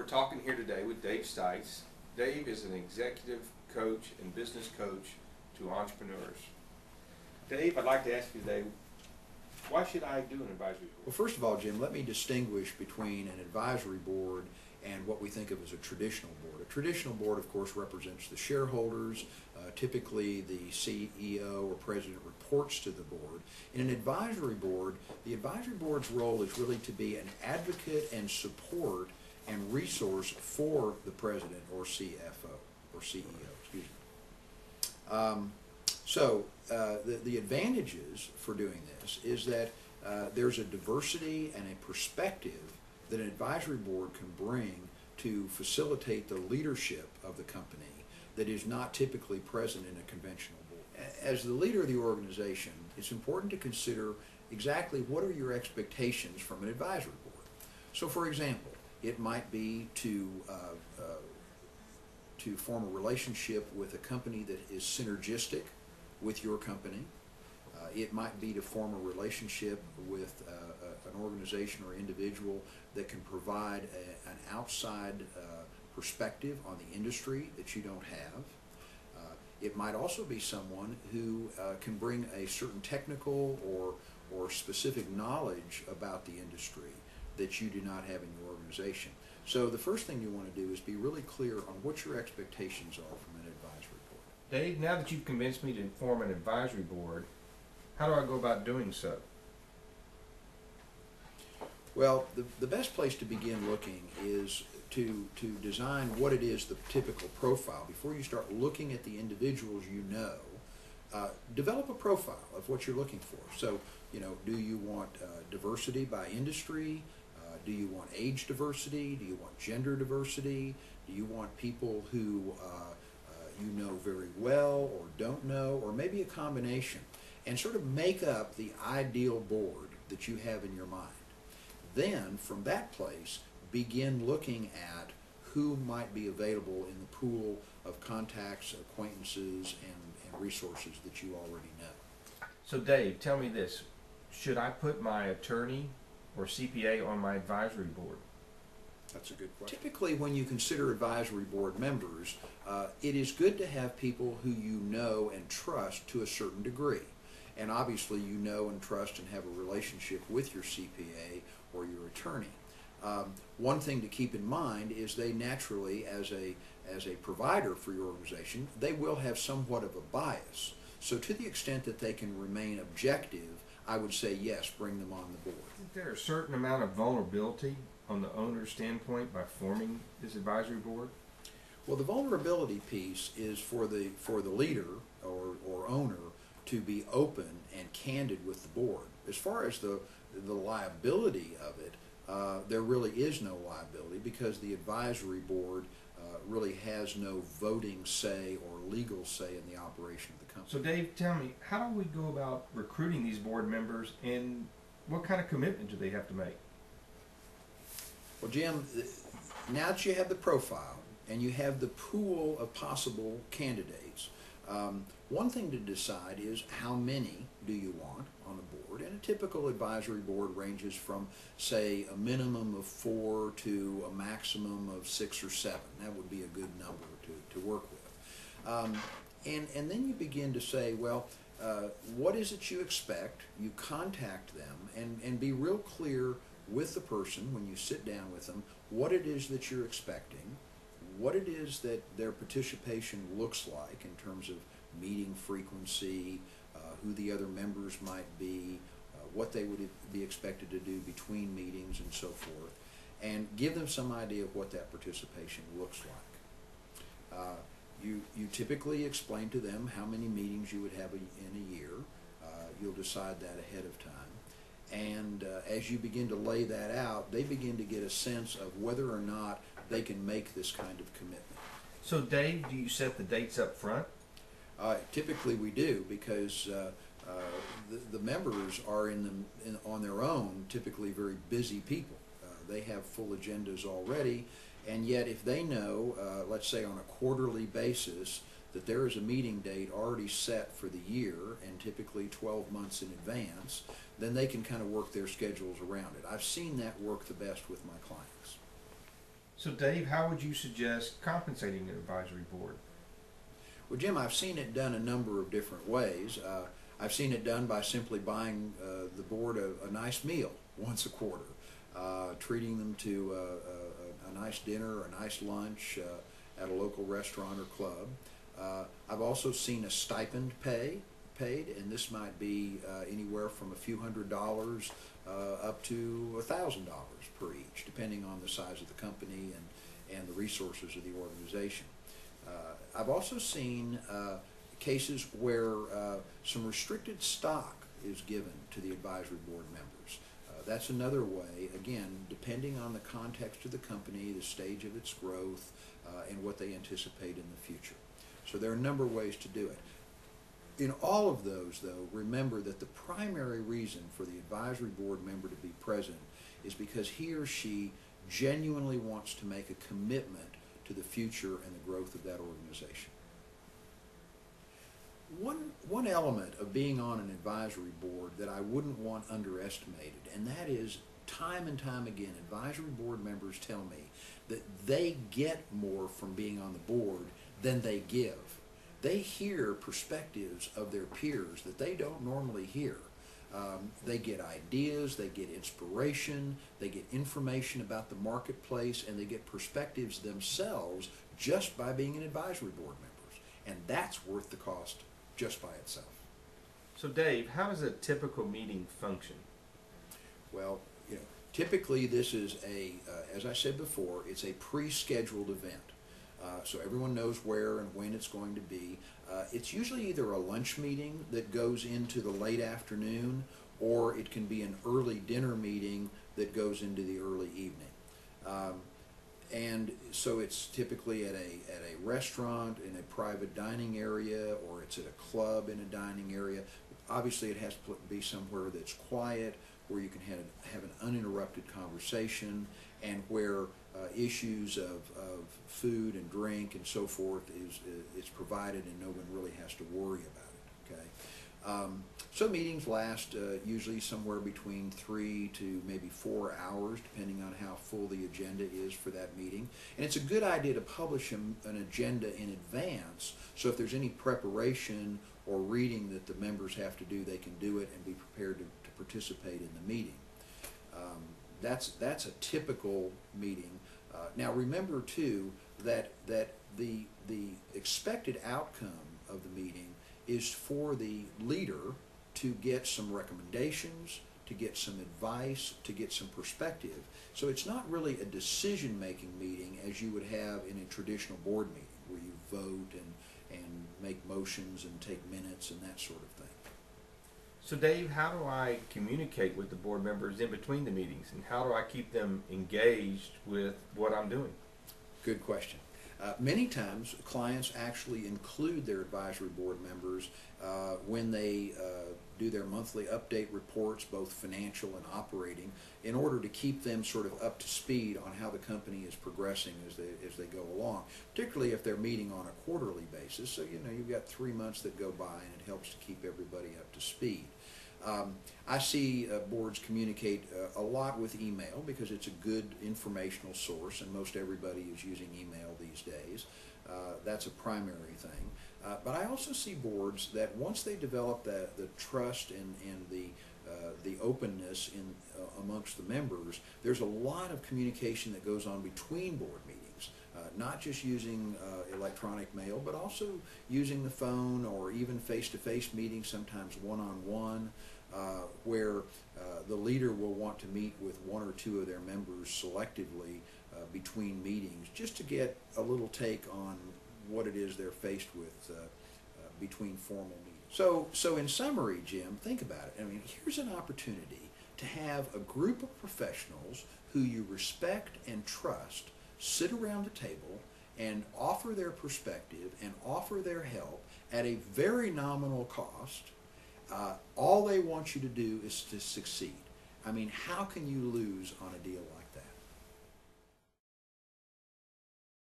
talking here today with Dave Stites. Dave is an executive coach and business coach to entrepreneurs. Dave, I'd like to ask you today, why should I do an advisory board? Well, first of all, Jim, let me distinguish between an advisory board and what we think of as a traditional board. A traditional board, of course, represents the shareholders. Typically, the CEO or president reports to the board. In an advisory board, the advisory board's role is really to be an advocate and support and resource for the president or CFO or CEO, excuse me. The advantages for doing this is that there's a diversity and a perspective that an advisory board can bring to facilitate the leadership of the company that is not typically present in a conventional board. As the leader of the organization, it's important to consider exactly what are your expectations from an advisory board. So, for example, it might be to form a relationship with a company that is synergistic with your company. It might be to form a relationship with an organization or individual that can provide an outside perspective on the industry that you don't have. It might also be someone who can bring a certain technical or specific knowledge about the industry that you do not have in your organization. So the first thing you want to do is be really clear on what your expectations are from an advisory board. Dave, now that you've convinced me to form an advisory board, how do I go about doing so? Well, the best place to begin looking is to design what it is, the typical profile. Before you start looking at the individuals you know, develop a profile of what you're looking for. So, do you want diversity by industry? Do you want age diversity? Do you want gender diversity? Do you want people who you know very well or don't know, or maybe a combination? And sort of make up the ideal board that you have in your mind. Then, from that place, begin looking at who might be available in the pool of contacts, acquaintances, and resources that you already know. So Dave, tell me this. Should I put my attorney or CPA on my advisory board? That's a good question. Typically, when you consider advisory board members, it is good to have people who you know and trust to a certain degree. And obviously you know and trust and have a relationship with your CPA or your attorney. One thing to keep in mind is they naturally, as a provider for your organization, they will have somewhat of a bias. So to the extent that they can remain objective, I would say yes, bring them on the board. Is there a certain amount of vulnerability on the owner's standpoint by forming this advisory board? Well, the vulnerability piece is for the leader or owner to be open and candid with the board. As far as the liability of it, there really is no liability because the advisory board really has no voting say or legal say in the operation of the company. So Dave, tell me, how do we go about recruiting these board members and what kind of commitment do they have to make? Well, Jim, now that you have the profile and you have the pool of possible candidates, one thing to decide is how many do you want on the board, and a typical advisory board ranges from, say, a minimum of 4 to a maximum of 6 or 7. That would be a good number to work with. And then you begin to say, well, what is it you expect? You contact them and be real clear with the person when you sit down with them what it is that you're expecting, what it is that their participation looks like in terms of meeting frequency, who the other members might be, what they would be expected to do between meetings and so forth, and give them some idea of what that participation looks like. You typically explain to them how many meetings you would have in a year. You'll decide that ahead of time. And as you begin to lay that out, they begin to get a sense of whether or not they can make this kind of commitment. So Dave, do you set the dates up front? Typically we do, because the members are on their own typically very busy people. They have full agendas already, and yet if they know, let's say on a quarterly basis, that there is a meeting date already set for the year, and typically 12 months in advance, then they can kind of work their schedules around it. I've seen that work the best with my clients. So Dave, how would you suggest compensating an advisory board? Well, Jim, I've seen it done a number of different ways. I've seen it done by simply buying the board a nice meal once a quarter, treating them to a nice dinner, a nice lunch at a local restaurant or club. I've also seen a stipend paid, and this might be anywhere from a few $100s up to $1,000 per each, depending on the size of the company and the resources of the organization. I've also seen cases where some restricted stock is given to the advisory board members. That's another way, again, depending on the context of the company, the stage of its growth, and what they anticipate in the future. So there are a number of ways to do it. In all of those, though, remember that the primary reason for the advisory board member to be present is because he or she genuinely wants to make a commitment to the future and the growth of that organization. One element of being on an advisory board that I wouldn't want underestimated, and that is time and time again, advisory board members tell me that they get more from being on the board than they give. They hear perspectives of their peers that they don't normally hear. They get ideas, they get inspiration, they get information about the marketplace, and they get perspectives themselves just by being an advisory board members. And that's worth the cost just by itself. So Dave, how does a typical meeting function? Well, typically this is as I said before, it's a pre-scheduled event. So everyone knows where and when it's going to be. It's usually either a lunch meeting that goes into the late afternoon, or it can be an early dinner meeting that goes into the early evening. And so it's typically at a restaurant, in a private dining area, or it's at a club in a dining area. Obviously it has to be somewhere that's quiet, where you can have an uninterrupted conversation, and where issues of food and drink and so forth is provided, and no one really has to worry about it. Okay, so meetings last usually somewhere between 3 to maybe 4 hours, depending on how full the agenda is for that meeting. And it's a good idea to publish an agenda in advance, so if there's any preparation or reading that the members have to do, they can do it and be prepared to participate in the meeting. That's a typical meeting. Now remember too that the expected outcome of the meeting is for the leader to get some recommendations, to get some advice, to get some perspective. So it's not really a decision-making meeting as you would have in a traditional board meeting, where you vote and make motions and take minutes and that sort of thing. So Dave, how do I communicate with the board members in between the meetings, and how do I keep them engaged with what I'm doing? Good question. Many times clients actually include their advisory board members when they do their monthly update reports, both financial and operating, in order to keep them sort of up to speed on how the company is progressing as they go along, particularly if they're meeting on a quarterly basis. So you've got 3 months that go by, and it helps to keep everybody up to speed. I see boards communicate a lot with email, because it's a good informational source, and most everybody is using email these days. That's a primary thing. But I also see boards that once they develop the trust and the openness amongst the members, there's a lot of communication that goes on between board meetings. Not just using electronic mail, but also using the phone, or even face-to-face meetings, sometimes one-on-one, where the leader will want to meet with 1 or 2 of their members selectively between meetings, just to get a little take on what it is they're faced with between formal meetings. So in summary, Jim, think about it. I mean, here's an opportunity to have a group of professionals who you respect and trust sit around the table and offer their perspective and offer their help at a very nominal cost. All they want you to do is to succeed. I mean, how can you lose on a deal like that?